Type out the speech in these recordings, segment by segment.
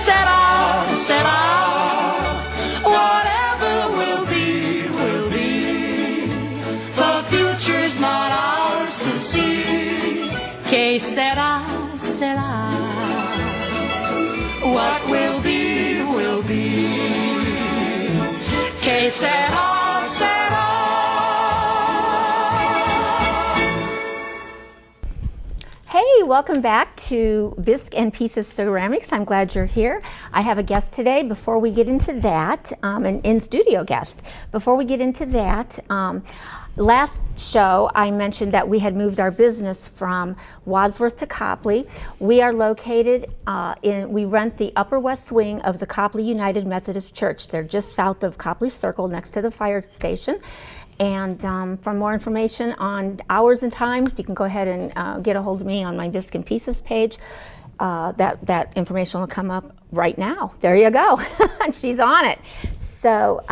said I, whatever will be, will be. The future's not ours to see. Que sera, sera. What will be, will be. Que sera, sera. Hey, welcome back to Bisque and Pieces Ceramics. I'm glad you're here. I have a guest today. Before we get into that, an in-studio guest. Before we get into that, last show I mentioned that we had moved our business from Wadsworth to Copley. We are located we rent the Upper West Wing of the Copley United Methodist Church. They're just south of Copley Circle next to the fire station. And for more information on hours and times, you can go ahead and get a hold of me on my Bisque and Pieces page. That information will come up right now. There you go. She's on it. So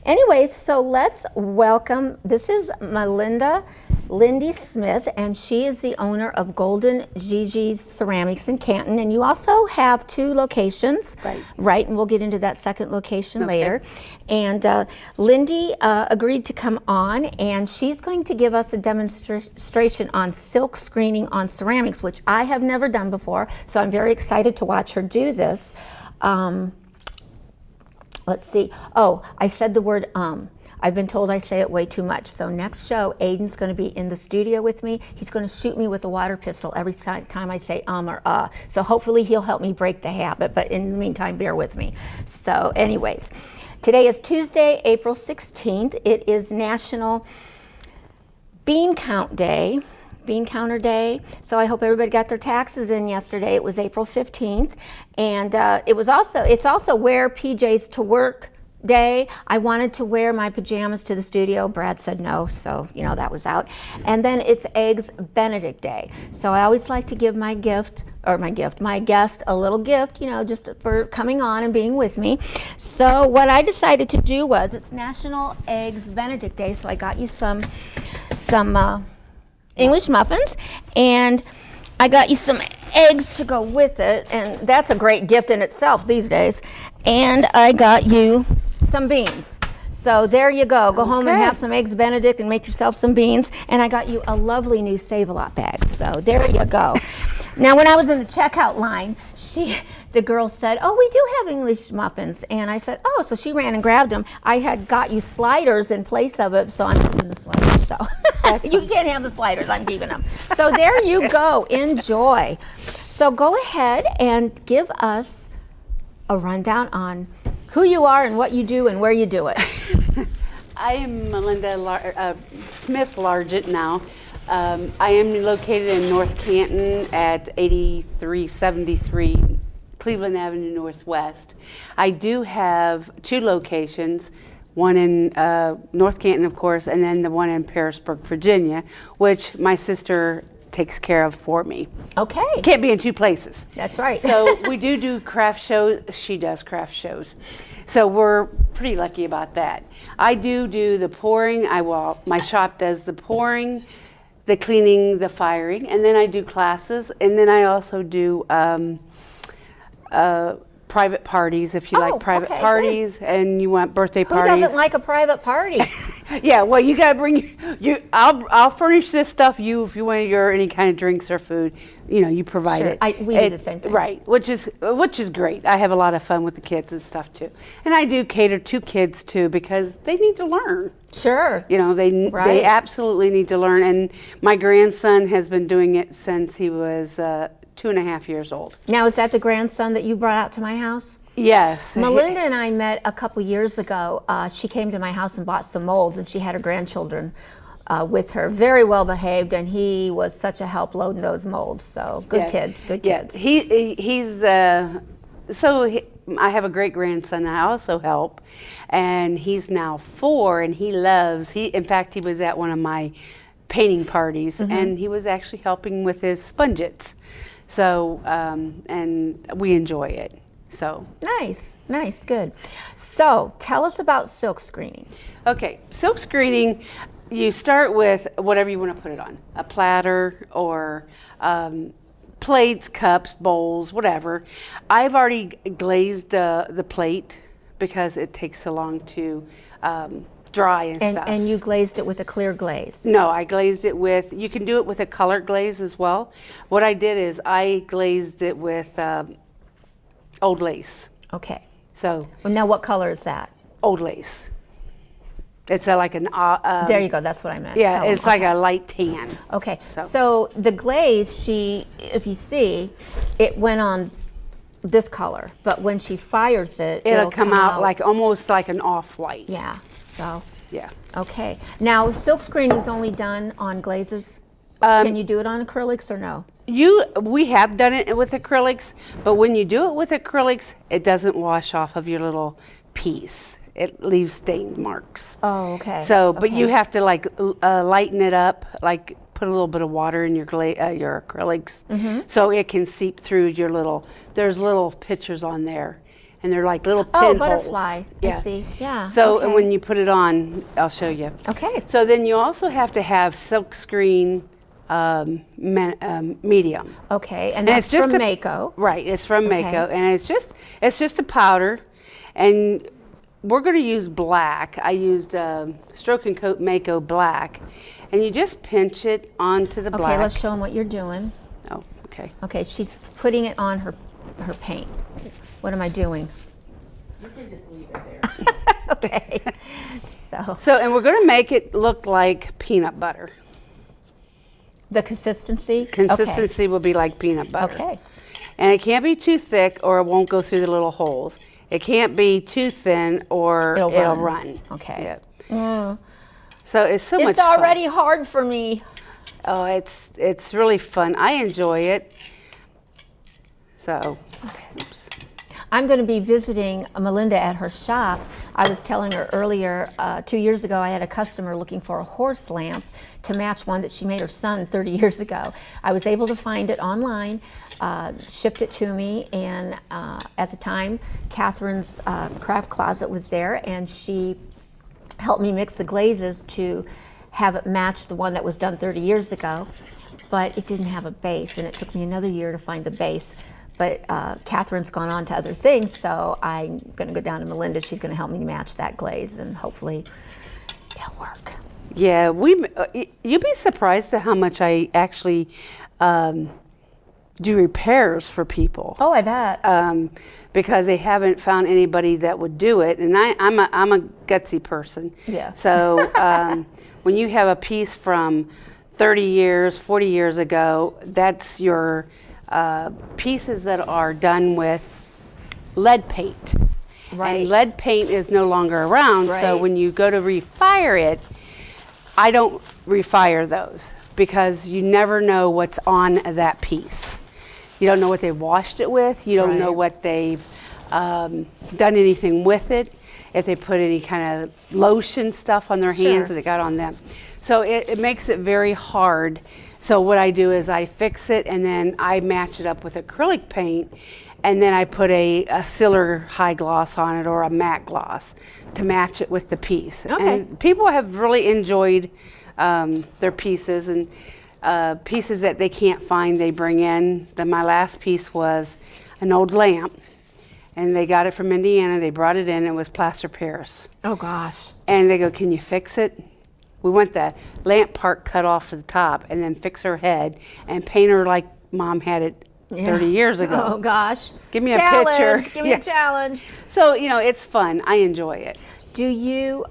anyways, so let's welcome, this is Malinda Lindy Smith, and she is the owner of Golden GiGi's Ceramics in Canton. And you also have two locations, right? And we'll get into that second location later. And Lindy agreed to come on, and she's going to give us a demonstration on silk screening on ceramics, which I have never done before. So I'm very excited to watch her do this. Let's see. Oh, I said the word I've been told I say it way too much. So next show, Aiden's going to be in the studio with me. He's going to shoot me with a water pistol every time I say or So hopefully he'll help me break the habit. But in the meantime, bear with me. So anyways, today is Tuesday, April 16th. It is National Bean Count Day. Bean Counter Day. So I hope everybody got their taxes in yesterday. It was April 15th. And it's also Wear PJs to Work Day. I wanted to wear my pajamas to the studio. Brad said no, so that was out. And then it's Eggs Benedict Day. So I always like to give my guest a little gift, just for coming on and being with me. So what I decided to do was, it's National Eggs Benedict Day, so I got you some English muffins, and I got you some eggs to go with it, and that's a great gift in itself these days. And I got you some beans. So there you go. Go home and have some Eggs Benedict and make yourself some beans. And I got you a lovely new Save-A-Lot bag. So there you go. Now, when I was in the checkout line, the girl said, "Oh, we do have English muffins." And I said, "Oh," so she ran and grabbed them. I had got you sliders in place of it, so I'm keeping the sliders. So you can't have the sliders, I'm keeping them. So there you go. Enjoy. So go ahead and give us a rundown on who you are and what you do and where you do it. I am Malinda Smith Largent now. I am located in North Canton at 8373 Cleveland Avenue Northwest. I do have two locations, one in North Canton, of course, and then the one in Parisburg, Virginia, which my sister takes care of for me. Okay. Can't be in two places. That's right. So we do craft shows. She does craft shows. So we're pretty lucky about that. I do the pouring. My shop does the pouring, the cleaning, the firing, and then I do classes, and then I also do private parties, if you like private parties, good. And you want birthday parties. Who doesn't like a private party? Yeah, well, you gotta bring I'll furnish this stuff. If you want any kind of drinks or food, you provide it. We do the same thing. Right, which is great. I have a lot of fun with the kids and stuff too, and I do cater to kids too because they need to learn. Sure. They absolutely need to learn, and my grandson has been doing it since he was 2.5 years old. Now, is that the grandson that you brought out to my house? Yes. Malinda and I met a couple years ago. She came to my house and bought some molds, and she had her grandchildren with her. Very well behaved, and he was such a help loading those molds. So good kids. I have a great grandson I also help, and he's now 4, and in fact, he was at one of my painting parties, and he was actually helping with his sponges. So, and we enjoy it. So nice, good. So tell us about silk screening. Okay, silk screening, you start with whatever you want to put it on, a platter or plates, cups, bowls, whatever. I've already glazed the plate because it takes so long to dry and stuff. And you glazed it with a clear glaze? No, I glazed it with, you can do it with a colored glaze as well. What I did is I glazed it with old lace. Okay. So, Well, now what color is that? old lace. It's like an, There you go, that's what I meant. yeah, Tell 'em. it's like a light tan. Okay, So- so the glaze, if you see, it went on this color, but when she fires it, It'll come out like almost like an off-white. Yeah, so, Yeah. okay. Now, silk screening is only done on glazes? Can you do it on acrylics or no? We have done it with acrylics, but when you do it with acrylics, it doesn't wash off of your little piece. It leaves stained marks. Oh, okay. So, but okay. you have to like lighten it up, like put a little bit of water in your acrylics, so it can seep through your little. There's little pictures on there, and they're like little pinholes. Oh, butterfly, I see, yeah. So okay. when you put it on, I'll show you. Okay. So then you also have to have silk screen medium. Okay, and And that's it's just from a- Mako. Right, it's from Okay. Mako, and it's just a powder, and we're going to use black. I used Stroke and Coat Mako black, and you just pinch it onto the black. Okay, let's show them what you're doing. Oh, okay. Okay, she's putting it on her paint. What am I doing? You can just leave it there. Okay, so So, and we're going to make it look like peanut butter. the consistency? Consistency will be like peanut butter. Okay. And it can't be too thick, or it won't go through the little holes. It can't be too thin, or It'll it'll run. run. Okay. Yeah. So it's so much It's fun. already hard for me. Oh, it's really fun. I enjoy it. So, I'm going to be visiting Malinda at her shop. I was telling her earlier, 2 years ago, I had a customer looking for a horse lamp to match one that she made her son 30 years ago. I was able to find it online, shipped it to me, and at the time, Catherine's craft closet was there, and she helped me mix the glazes to have it match the one that was done 30 years ago, but it didn't have a base, and it took me another year to find a base. But Catherine's gone on to other things, so I'm going to go down to Malinda. She's going to help me match that glaze, and hopefully it'll work. yeah, you'd be surprised at how much I actually do repairs for people. Oh, I bet. Because they haven't found anybody that would do it, and I'm a gutsy person. Yeah. So when you have a piece from 30 years, 40 years ago, that's your pieces that are done with lead paint. Right. And lead paint is no longer around, so Right. when you go to refire it, I don't refire those because you never know what's on that piece. You don't know what they've washed it with. You don't know Right. what they've done anything with it. If they put any kind of lotion stuff on their hands Sure. that it got on them. So it makes it very hard. So what I do is I fix it and then I match it up with acrylic paint, and then I put a silver high gloss on it or a matte gloss to match it with the piece. Okay. And people have really enjoyed their pieces, and pieces that they can't find they bring in. My last piece was an old lamp, and they got it from Indiana. They brought it in. It was plaster Paris. Oh, gosh. And they go, "Can you fix it?" We want the lamp part cut off to the top and then fix her head and paint her like Mom had it 30 years ago. Oh, gosh. Give me a Challenge. picture. Give me Yeah. a challenge. So, it's fun. I enjoy it. Do you,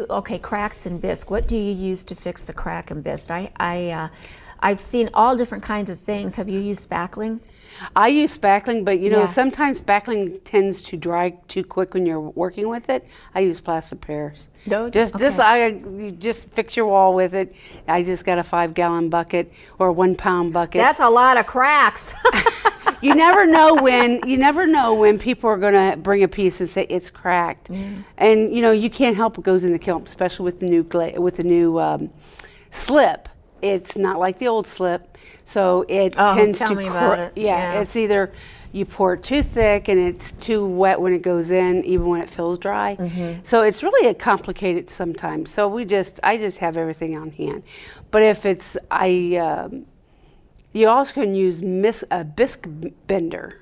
okay, cracks and bisque. What do you use to fix the crack and bisque? I've seen all different kinds of things. Have you used spackling? I use spackling, but Yeah. sometimes spackling tends to dry too quick when you're working with it. I use plaster Paris. No? You just fix your wall with it. I just got a 5-gallon bucket or a 1-pound bucket. That's a lot of cracks. You never know when people are going to bring a piece and say it's cracked, and you can't help what goes in the kiln, especially with the new slip. It's not like the old slip, so it tends tell to me about it. Yeah, Yeah. it's either you pour it too thick and it's too wet when it goes in, even when it feels dry. So it's really a complicated sometimes. So I just have everything on hand. But if You also can use a bisque mender,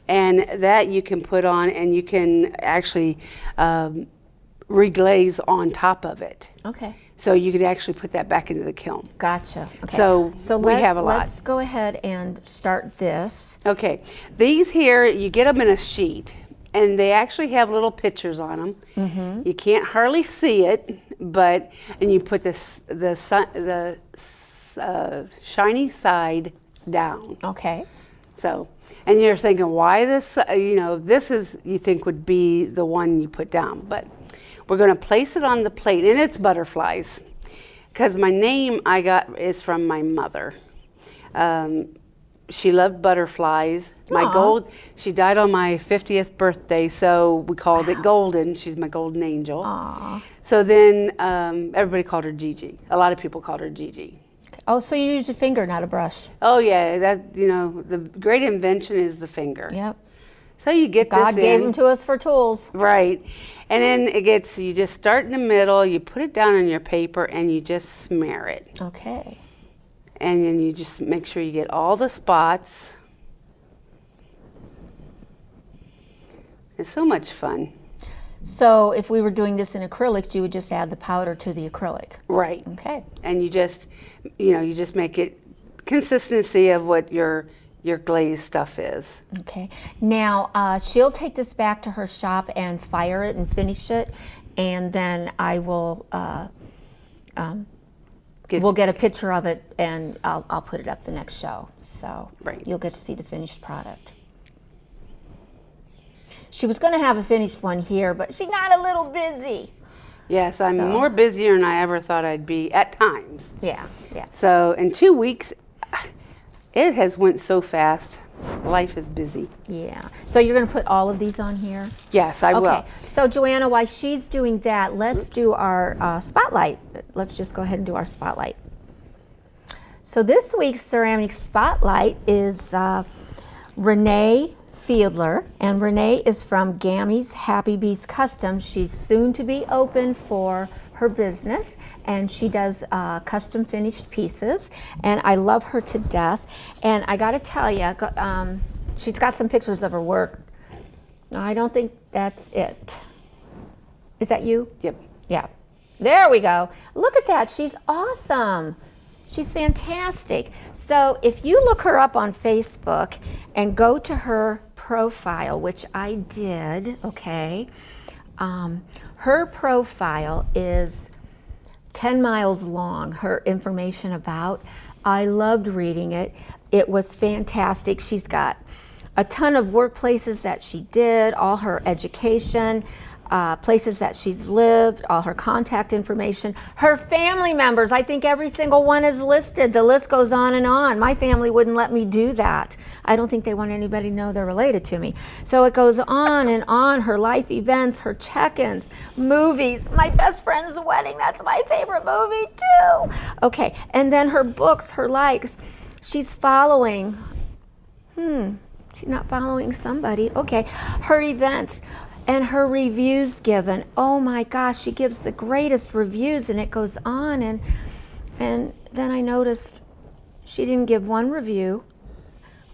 and that you can put on, and you can actually reglaze on top of it. Okay. So you could actually put that back into the kiln. Gotcha. Okay. So we have a lot. Let's go ahead and start this. Okay, these here, you get them in a sheet, and they actually have little pictures on them. You can't hardly see it, but and you put the shiny side down. Okay. So, and you're thinking, why this? This is you think would be the one you put down, but we're going to place it on the plate, and it's butterflies, because my name I got is from my mother. She loved butterflies. She died on my 50th birthday, so we called it Golden. She's my golden angel. Aww. So then everybody called her GiGi. A lot of people called her GiGi. Oh, so you use a finger, not a brush. Oh yeah, that the great invention is the finger. Yep. So you get God this gave in. them to us for tools. Right. And then you just start in the middle, you put it down on your paper, and you just smear it. Okay. And then you just make sure you get all the spots. It's so much fun. So if we were doing this in acrylics, you would just add the powder to the acrylic. Right. Okay. And you just make it consistency of what your glazed stuff is. Okay. Now, she'll take this back to her shop and fire it and finish it, and then I will, we'll get a picture of it, and I'll put it up the next show. So you'll get to see the finished product. She was going to have a finished one here, but she got a little busy. Yes, I'm more busier than I ever thought I'd be at times. Yeah, yeah. So in 2 weeks, it has went so fast. Life is busy. Yeah. So you're going to put all of these on here? Yes, I will. Okay. So Joanna, while she's doing that, let's do our spotlight. Let's just go ahead and do our spotlight. So this week's ceramic spotlight is Renee Fiedler, and Renee is from Gammy's Happy Bees Custom. She's soon to be open for her business, and she does custom finished pieces, and I love her to death. And I got to tell you, she's got some pictures of her work. No, I don't think that's it. Is that you? Yep. Yeah. There we go. Look at that. She's awesome. She's fantastic. So if you look her up on Facebook and go to her profile, which I did, okay, her profile is 10 miles long, her information about. I loved reading it. It was fantastic. She's got a ton of workplaces that she did, all her education, places that she's lived, all her contact information, her family members. I think every single one is listed. The list goes on and on. My family wouldn't let me do that. I don't think they want anybody to know they're related to me. So it goes on and on, her life events, her check-ins, movies. My best friend's wedding, that's my favorite movie too. Okay, and then her books, her likes. She's following, she's not following somebody. Okay, her events. And her reviews given, oh my gosh, she gives the greatest reviews, and it goes on, and then I noticed she didn't give one review,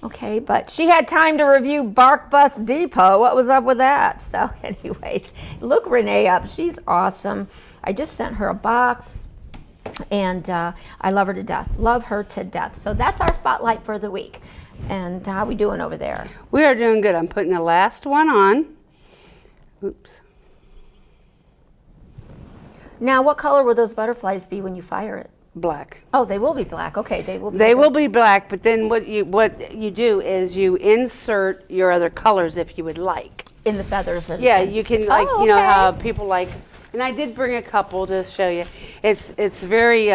okay, but she had time to review Bark Bus Depot. What was up with that? So anyways, look Renee up, she's awesome. I just sent her a box, and I love her to death, So that's our spotlight for the week. And how we doing over there? We are doing good. I'm putting the last one on. Oops. Now, what color will those butterflies be when you fire it? Black. Oh, they will be black. Okay, they will be. They will be black, but then what you do is you insert your other colors if you would like. In the feathers. Yeah, you can like Oh, you know okay. how people like, and I did bring a couple to show you. It's very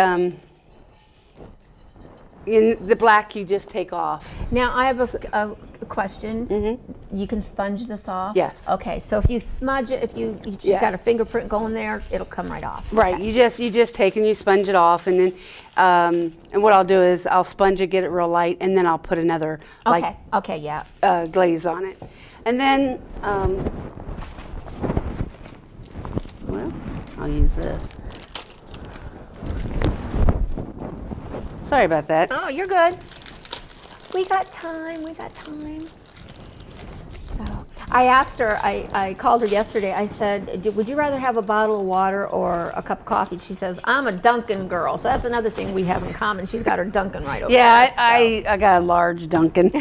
in the black you just take off. Now, I have a question. You can sponge this off? Yes. Okay, so if you smudge it, if you just got a fingerprint going there, it'll come right off. Right. Okay. You just take and you sponge it off, and then and what I'll do is I'll sponge it, get it real light, and then I'll put another Okay, yeah. glaze on it, and then well, I'll use this. Sorry about that. Oh, you're good. We got time. We got time. So I asked her, I called her yesterday. I said, would you rather have a bottle of water or a cup of coffee? She says, I'm a Dunkin' girl. So that's another thing we have in common. She's got her Dunkin' right over Yeah, there. So. I got a large Dunkin'. Do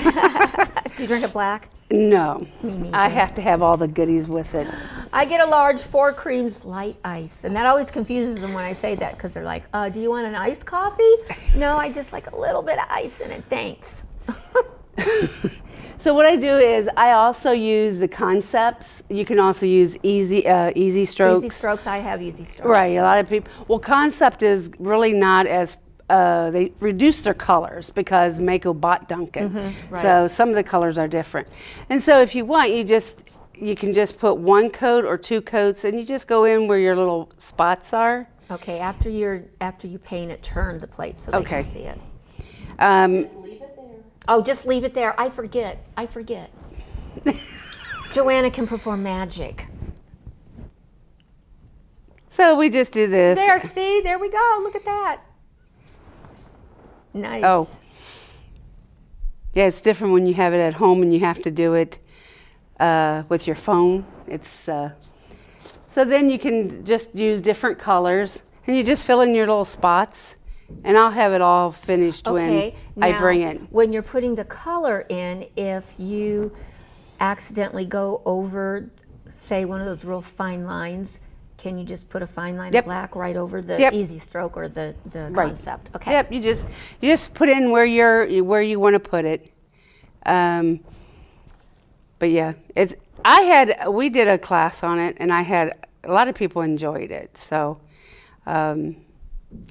you drink it black? No, Me neither. I have to have all the goodies with it. I get a large 4 creams light ice. And that always confuses them when I say that because they're like, do you want an iced coffee? No, I just like a little bit of ice in it. Thanks. So what I do is I also use the Concepts. You can also use Easy Strokes. Easy Strokes, I have Easy Strokes. Right, a lot of people. Well, Concept is really not as, they reduce their colors because Mako bought Dunkin'. right. So some of the colors are different. And so if you want, you can just put 1 coat or 2 coats and you just go in where your little spots are. Okay, after you paint it, turn the plate so they Okay. can see it. Leave it there. Oh, just leave it there. I forget. Joanna can perform magic. So we just do this. There, see? There we go. Look at that. Nice. Oh. Yeah, it's different when you have it at home and you have to do it with your phone. It's so then you can just use different colors and you just fill in your little spots. And I'll have it all finished Okay. when I now, bring it. When you're putting the color in, if you accidentally go over, say, one of those real fine lines, can you just put a fine line Yep. of black right over the Yep. Easy Stroke or the Right. Concept? Okay. Yep, you just put in where you want to put it. But yeah, we did a class on it, and I had a lot of people enjoyed it. So.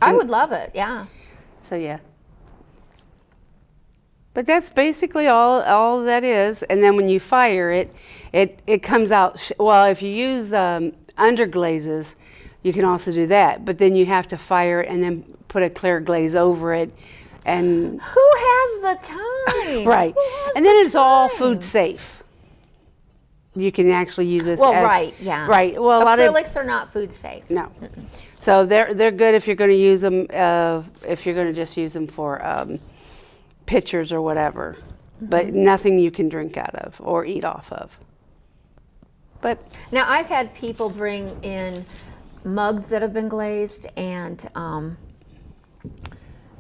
I would love it. Yeah. So yeah. But that's basically all that is. And then when you fire it, it comes out. Well, if you use underglazes, you can also do that. But then you have to fire it and then put a clear glaze over it. And Who has the time? right. Who has And then the it's all time? food safe. You can actually use this Well, as, right. Yeah. Right. Well, a lot of acrylics are not food safe. no. So they're good if you're going to use them, if you're going to just use them for pictures or whatever, but nothing you can drink out of or eat off of. But Now, I've had people bring in mugs that have been glazed, and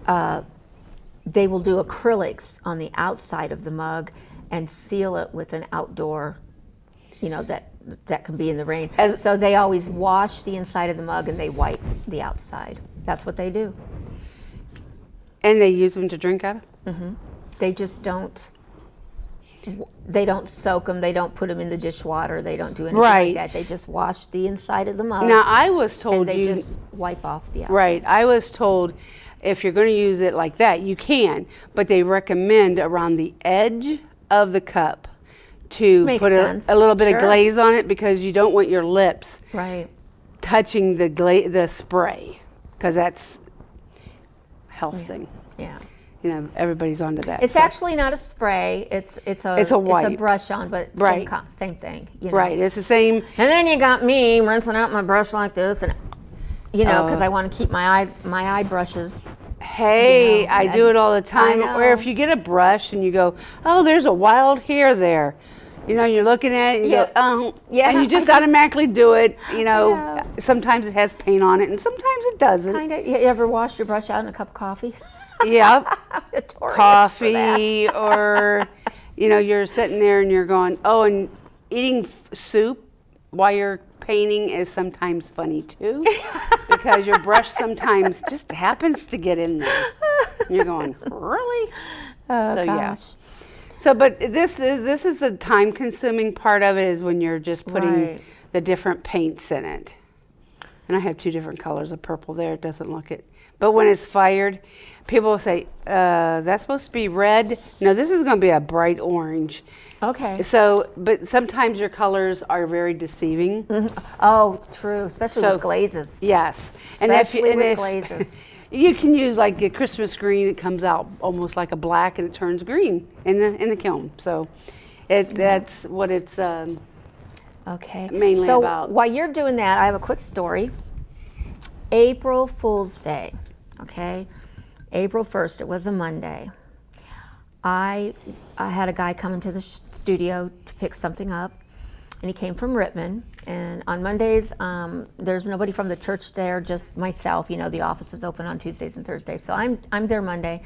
they will do acrylics on the outside of the mug and seal it with an outdoor, that can be in the rain. So they always wash the inside of the mug and they wipe the outside. That's what they do. and they use them to drink out of. They just don't. They don't soak them. They don't put them in the dishwater. They don't do anything Right. like that. They just wash the inside of the mug. Now I was told and they you just wipe off the outside. right. I was told if you're going to use it like that, you can, but they recommend around the edge of the cup to Makes put sense. a little bit Sure. of glaze on it because you don't want your lips Right. touching the spray because that's a health thing. Yeah. Everybody's onto that. It's so. actually not a spray. It's a It's a wipe. brush on, but Right. same thing. Right. It's the same. And then you got me rinsing out my brush like this, and because I want to keep my eye brushes. Hey, I do it all the time. I know. Or if you get a brush and you go, oh, there's a wild hair there. You're looking at it and you Yeah. go, oh. Yeah. And you just automatically do it. know. Sometimes it has paint on it and sometimes it doesn't. Kind of. You ever washed your brush out in a cup of coffee? Yep. I'm notorious for that. Coffee or, you're sitting there and you're going, oh, and eating soup while you're painting is sometimes funny too because your brush sometimes just happens to get in there. And you're going, really? Oh, So, gosh. yeah. So, but this is the time-consuming part of it is when you're just putting Right. the different paints in it. And I have 2 different colors of purple there. It doesn't look it. But when it's fired, people will say, that's supposed to be red. No, this is going to be a bright orange. Okay. So, but sometimes your colors are very deceiving. Oh, true. Especially So- with glazes. Yes. Especially with glazes. You can use like a Christmas green. It comes out almost like a black and it turns green in the kiln. So that's what it's Okay. mainly so about. while you're doing that, I have a quick story. April Fool's Day. Okay. April 1st, it was a Monday. I had a guy come into the studio to pick something up, and he came from Rittman. And on Mondays, there's nobody from the church there, just myself. You know, the office is open on Tuesdays and Thursdays, so I'm there Monday.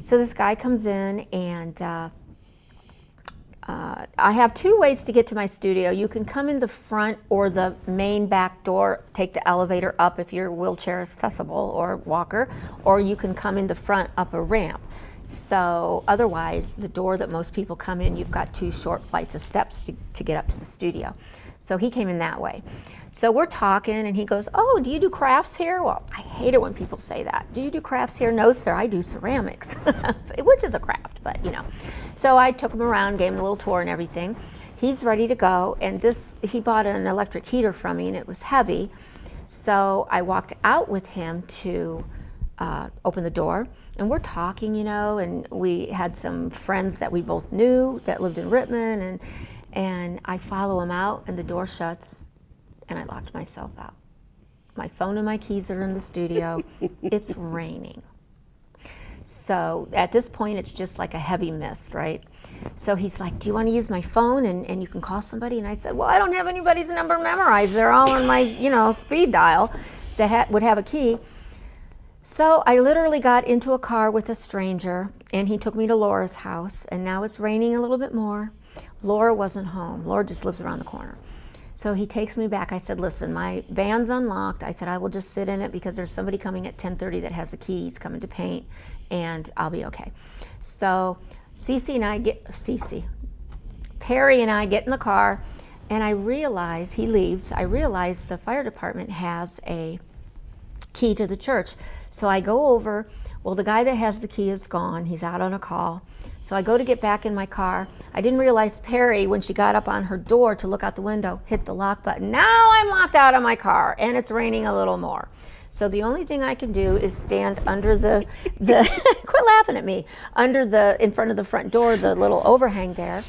So this guy comes in, and I have two ways to get to my studio. You can come in the front or the main back door, take the elevator up if you're wheelchair accessible or walker, or you can come in the front up a ramp. So otherwise, the door that most people come in, you've got two short flights of steps to get up to the studio. So he came in that way. So we're talking, and he goes, "Oh, do you do crafts here?" Well, I hate it when people say that. "Do you do crafts here?" "No, sir, I do ceramics," which is a craft, but you know. So I took him around, gave him a little tour and everything. He's ready to go, and he bought an electric heater from me, and it was heavy. So I walked out with him to open the door, and we're talking, you know, and we had some friends that we both knew that lived in Rittman, and I follow him out, and the door shuts, and I locked myself out. My phone and my keys are in the studio. It's raining. So at this point, it's just like a heavy mist, right? So he's like, "Do you want to use my phone and you can call somebody?" And I said, "Well, I don't have anybody's number memorized. They're all on my, you know, speed dial that would have a key." So I literally got into a car with a stranger, and he took me to Laura's house, and now it's raining a little bit more. Laura wasn't home. Laura just lives around the corner. So he takes me back. I said, "Listen, my van's unlocked." I said, "I will just sit in it because there's somebody coming at 10:30 that has the keys coming to paint, and I'll be okay." So Perry and I get in the car, and he leaves. I realize the fire department has a key to the church. So I go over. Well, the guy that has the key is gone. He's out on a call. So I go to get back in my car. I didn't realize Perry, when she got up on her door to look out the window, hit the lock button. Now I'm locked out of my car, and it's raining a little more. So the only thing I can do is stand under the quit laughing at me, in front of the front door, the little overhang there.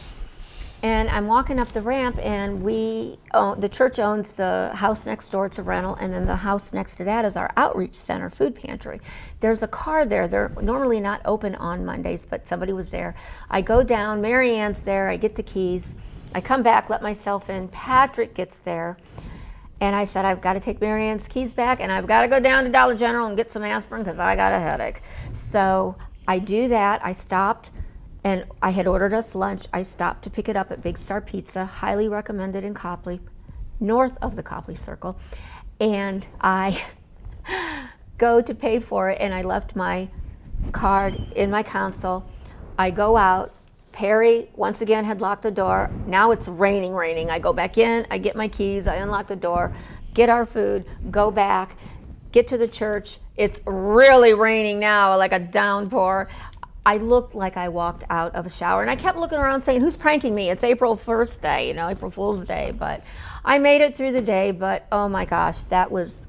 And I'm walking up the ramp, and the church owns the house next door. It's a rental, and then the house next to that is our outreach center, food pantry. There's a car there. They're normally not open on Mondays, but somebody was there. I go down, Mary Ann's there, I get the keys. I come back, let myself in. Patrick gets there, and I said, "I've got to take Mary Ann's keys back, and I've got to go down to Dollar General and get some aspirin because I got a headache." So I do that. I stopped. And I had ordered us lunch. I stopped to pick it up at Big Star Pizza, highly recommended in Copley, north of the Copley Circle. And I go to pay for it, and I left my card in my console. I go out. Perry, once again, had locked the door. Now it's raining. I go back in, I get my keys, I unlock the door, get our food, go back, get to the church. It's really raining now, like a downpour. I looked like I walked out of a shower, and I kept looking around saying, "Who's pranking me? It's April 1st day, you know, April Fool's Day." But I made it through the day, but oh my gosh, that was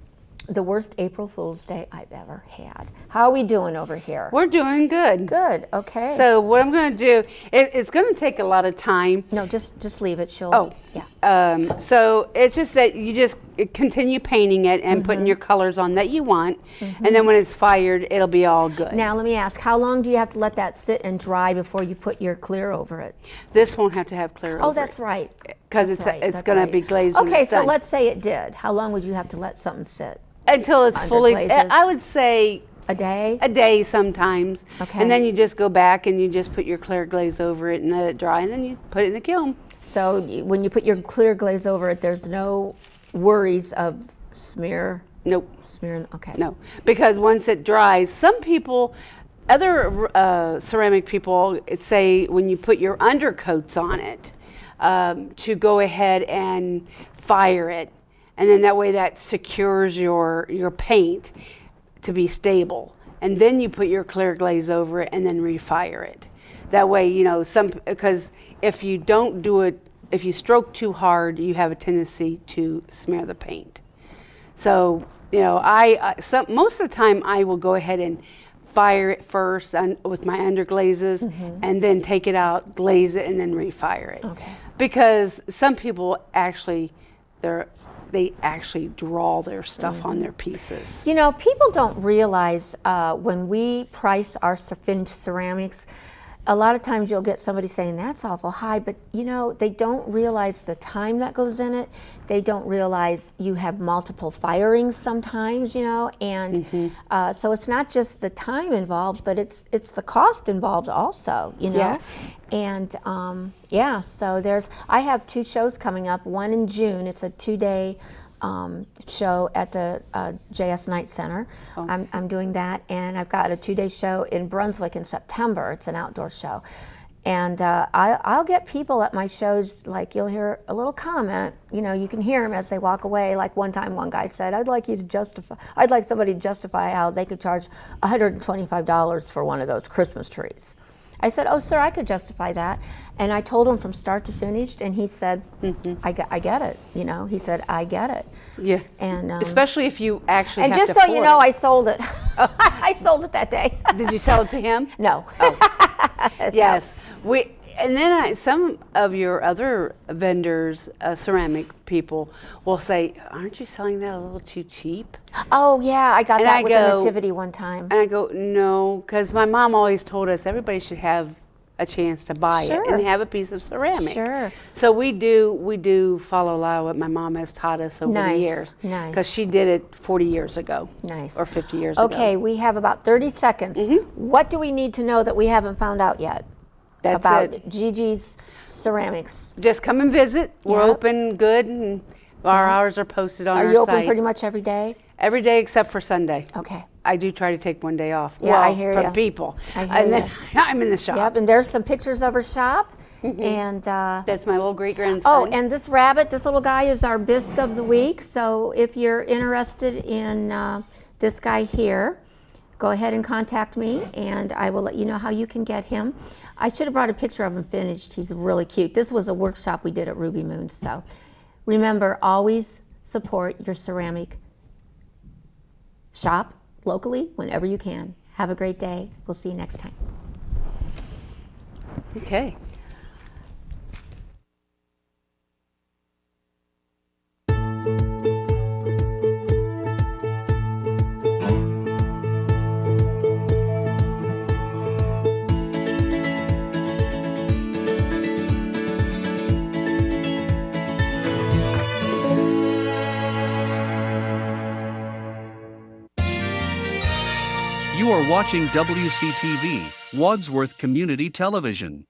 the worst April Fool's Day I've ever had. How are we doing over here? We're doing good. Good, okay. So what I'm going to do, it's going to take a lot of time. No, just leave it. Yeah. So it's just that you just continue painting it and putting your colors on that you want, and then when it's fired, it'll be all good. Now let me ask, how long do you have to let that sit and dry before you put your clear over it? This won't have to have clear over it. Oh, that's right. Because it's going to be glazed when Okay, it's so done. let's say it did. How long would you have to let something sit? Until it's Under fully, glazes? I would say A day? a day sometimes. Okay. And then you just go back and you just put your clear glaze over it and let it dry, and then you put it in the kiln. So when you put your clear glaze over it, there's no worries of smear? Nope. Smearing, okay. No, because once it dries, some people, other ceramic people say when you put your undercoats on it, to go ahead and fire it. And then that way that secures your paint to be stable. And then you put your clear glaze over it and then refire it. That way, you know, because if you don't do it, if you stroke too hard, you have a tendency to smear the paint. So, you know, most of the time I will go ahead and fire it first with my underglazes, and then take it out, glaze it, and then refire it. Okay. Because some people actually, they actually draw their stuff on their pieces. You know, people don't realize when we price our finished ceramics, a lot of times you'll get somebody saying that's awful high, but you know, they don't realize the time that goes in it. They don't realize you have multiple firings sometimes, you know, and so it's not just the time involved, but it's the cost involved also, you know. Yes. And yeah, so I have 2 shows coming up, one in June. It's a 2-day show at the JS Knight Center. I'm doing that, and I've got a 2-day show in Brunswick in September. It's an outdoor show. And I'll get people at my shows, like you'll hear a little comment, you know, you can hear them as they walk away. Like one time one guy said, I'd like somebody to justify how they could charge $125 for one of those Christmas trees. I said, oh, sir, I could justify that. And I told him from start to finish, and he said, I get it. You know, he said, I get it. Yeah. And especially if you actually and have just to so you pour know, it. I sold it. I sold it that day. Did you sell it to him? No. Yes. And then some of your other vendors, ceramic people, will say, aren't you selling that a little too cheap? Oh, yeah, I got And that I with go- the Nativity one time. And I go, no, because my mom always told us everybody should have a chance to buy it Sure. and have a piece of ceramic. Sure. So we do follow a lot of what my mom has taught us over the Nice, years. nice. Because she did it 40 years ago. Nice. Or 50 years ago. Okay, we have about 30 seconds. What do we need to know that we haven't found out yet That's about it. GiGi's ceramics? Just come and visit. We're Yep. open good, and our hours are posted on Are our you open site. pretty much every day? Every day except for Sunday. Okay. I do try to take one day off. Yeah, well, I hear from ya. people. I hear and then ya. I'm in the shop. Yep, and there's some pictures of her shop. And That's my little great grandson. oh, and this rabbit, this little guy is our Bisque of the week. So if you're interested in this guy here, go ahead and contact me, and I will let you know how you can get him. I should have brought a picture of him finished. He's really cute. This was a workshop we did at Ruby Moon. So remember, always support your ceramic shop locally whenever you can. Have a great day. We'll see you next time. Okay. You are watching WCTV, Wadsworth Community Television.